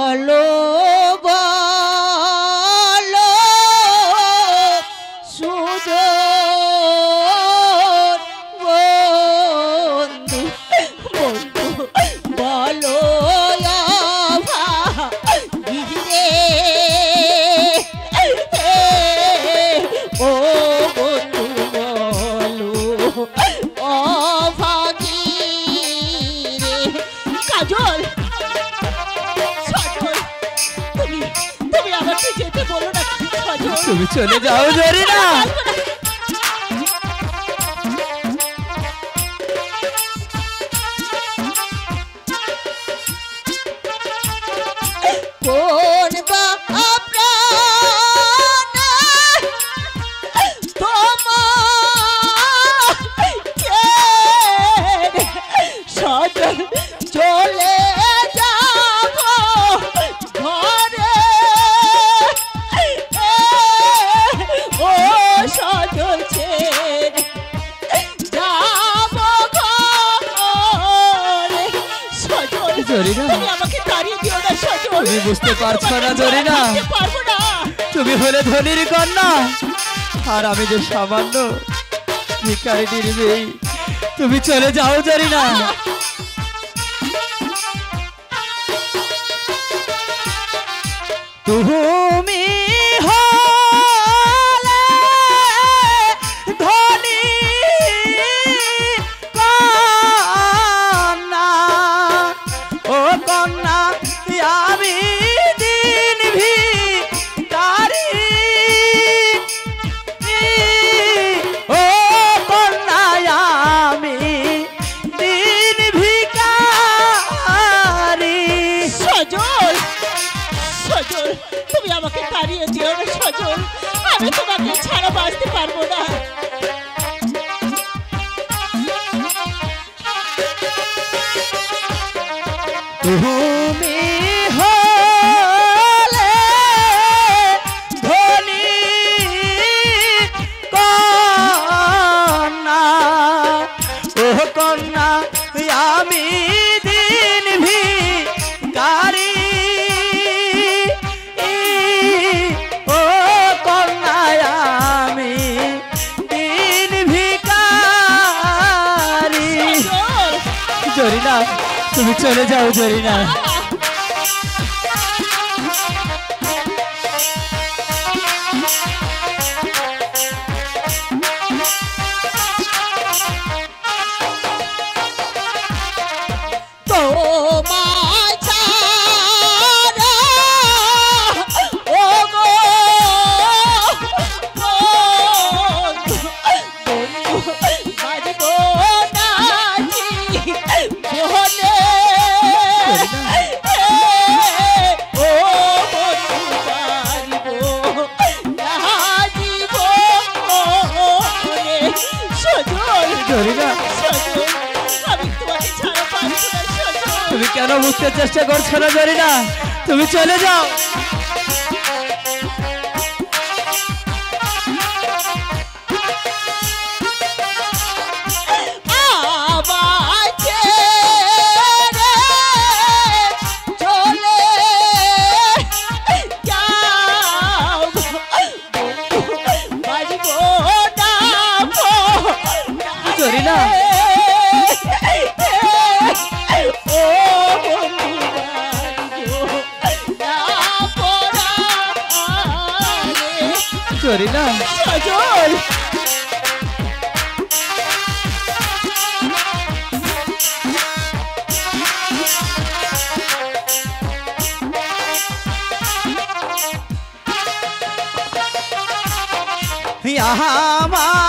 বলো বলো সুজন বন্ধু বন্ধু বলো রে ও বন্ধু বলো অভাগী রে কাজল তুমি চলে যাও জরিনা। কোন বা সজল চলে তুমি বুঝতে পারছো না জরিনা, তুমি হলে ধনীর কন্যা আর আমি যে সামান্য ভিখারিনীর মেয়ে। তুমি চলে যাও জরিনা। তুমি তুমি আমাকে তাড়িয়ে দিও না সজল, আমি তোমাকে ছাড়া বাঁচতে পারবো না। তুমি হলে ধনী কন্যা ও কন্যা আমি দিন ভিখারি। ও কন্যা আমি দিন ভিখারি। জরিনা তুমি চলে যাও জরিনা। তুমি কেন বুঝতে চেষ্টা করছো না জরিনা? তুমি চলে যাও। জরিনা জরিনা সজল আমার